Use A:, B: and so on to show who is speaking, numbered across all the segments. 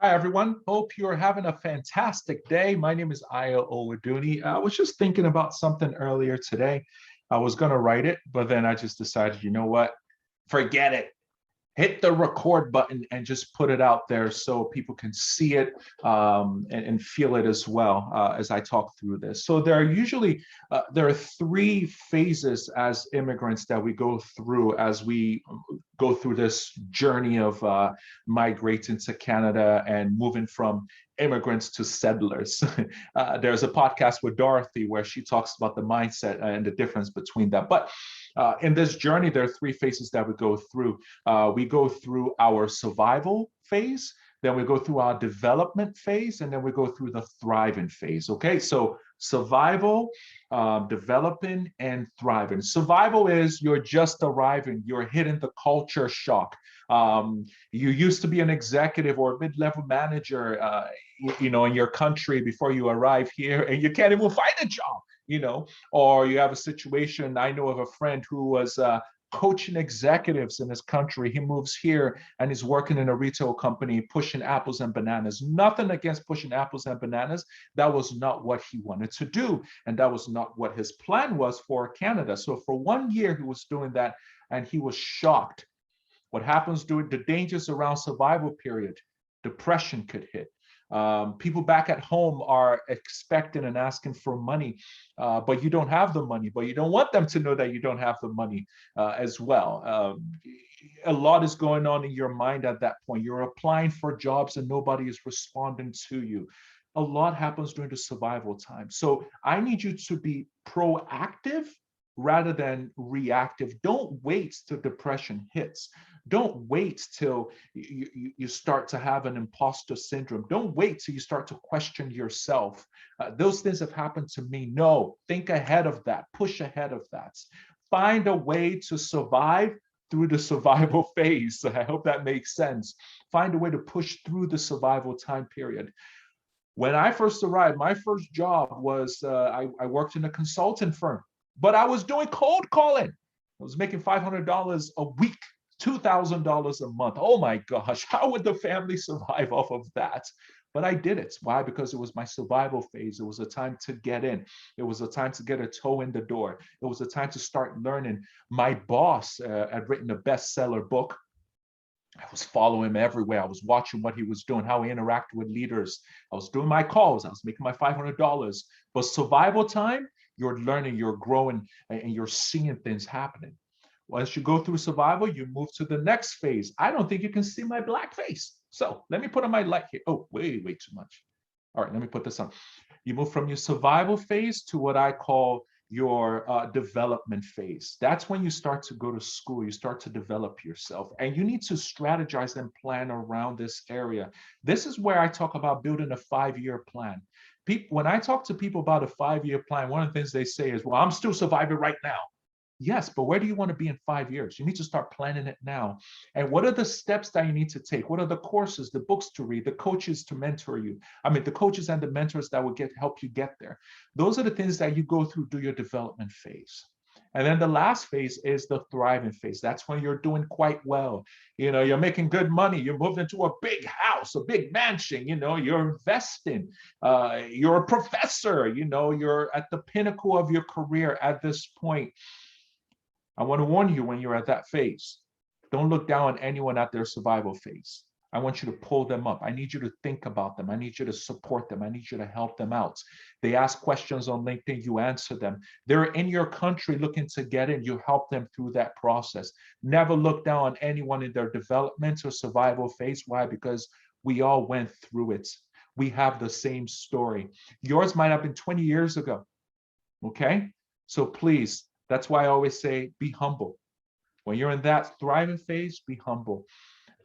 A: Hi, everyone. Hope you're having a fantastic day. My name is Aya Owaduni. I was just thinking about something earlier today. I was going to write it, but then I just decided, you know what? Forget it. Hit the record button and just put it out there so people can see it and feel it as well as I talk through this. So there are three phases as immigrants that we go through as we go through this journey of migrating to Canada and moving from immigrants to settlers. There's a podcast with Dorothy where she talks about the mindset and the difference between that. But in this journey, there are three phases that we go through. We go through our survival phase, then we go through our development phase, and then we go through the thriving phase. Okay, so survival, developing, and thriving. Survival is you're just arriving, you're hitting the culture shock. You used to be an executive or a mid-level manager, in your country before you arrive here, and you can't even find a job. Or you have a situation. I know of a friend who was coaching executives in his country. He moves here and he's working in a retail company pushing apples and bananas. Nothing against pushing apples and bananas. That was not what he wanted to do. And that was not what his plan was for Canada. So for 1 year, he was doing that and he was shocked. What happens during the dangers around survival period? Depression could hit. People back at home are expecting and asking for money, but you don't have the money, but you don't want them to know that you don't have the money as well. A lot is going on in your mind at that point. You're applying for jobs and nobody is responding to you. A lot happens during the survival time. So I need you to be proactive rather than reactive. Don't wait till depression hits. Don't wait till you start to have an imposter syndrome. Don't wait till you start to question yourself. Those things have happened to me. No, think ahead of that. Push ahead of that. Find a way to survive through the survival phase. I hope that makes sense. Find a way to push through the survival time period. When I first arrived, my first job was I worked in a consulting firm, but I was doing cold calling. I was making $500 a week, $2,000 a month. Oh my gosh, how would the family survive off of that? But I did it. Why? Because it was my survival phase. It was a time to get in. It was a time to get a toe in the door. It was a time to start learning. My boss had written a bestseller book. I was following him everywhere. I was watching what he was doing, how he interacted with leaders. I was doing my calls. I was making my $500. But survival time, you're learning, you're growing, and you're seeing things happening. Once you go through survival, you move to the next phase. I don't think you can see my black face. So let me put on my light here. Oh, way too much. All right, let me put this on. You move from your survival phase to what I call your development phase. That's when you start to go to school, you start to develop yourself, and you need to strategize and plan around this area. This is where I talk about building a 5-year plan. When I talk to people about a 5-year plan, one of the things they say is, well, I'm still surviving right now. Yes, but where do you want to be in 5 years? You need to start planning it now. And what are the steps that you need to take? What are the courses, the books to read, the coaches to mentor you? I mean, the coaches and the mentors that will help you get there. Those are the things that you go through your development phase. And then the last phase is the thriving phase. That's when you're doing quite well. You're making good money. You're moved into a big house, a big mansion. You're investing. You're a professor. You're at the pinnacle of your career at this point. I want to warn you when you're at that phase, don't look down on anyone at their survival phase. I want you to pull them up. I need you to think about them. I need you to support them. I need you to help them out. They ask questions on LinkedIn, you answer them. They're in your country looking to get in, you help them through that process. Never look down on anyone in their development or survival phase. Why? Because we all went through it. We have the same story. Yours might have been 20 years ago, okay? So please, that's why I always say, be humble. When you're in that thriving phase, be humble.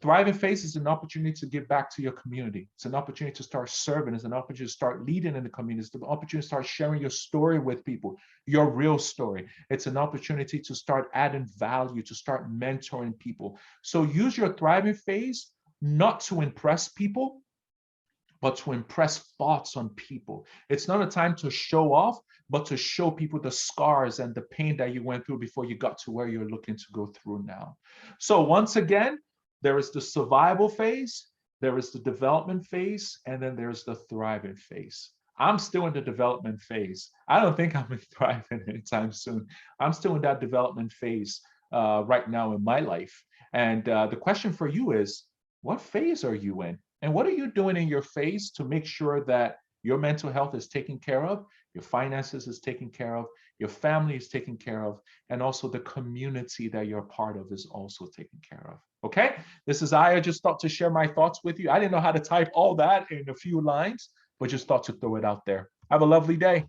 A: Thriving phase is an opportunity to give back to your community. It's an opportunity to start serving. It's an opportunity to start leading in the community. It's an opportunity to start sharing your story with people, your real story. It's an opportunity to start adding value, to start mentoring people. So use your thriving phase not to impress people, but to impress thoughts on people. It's not a time to show off, but to show people the scars and the pain that you went through before you got to where you're looking to go through now. So once again, there is the survival phase, There is the development phase, and then there's the thriving phase. I'm still in the development phase. I don't think I'm thriving anytime soon. I'm still in that development phase right now in my life. And the question for you is, what phase are you in? And what are you doing in your phase to make sure that your mental health is taken care of, your finances is taken care of, your family is taken care of, and also the community that you're part of is also taken care of. Okay, this is I just thought to share my thoughts with you. I didn't know how to type all that in a few lines, but just thought to throw it out there. Have a lovely day.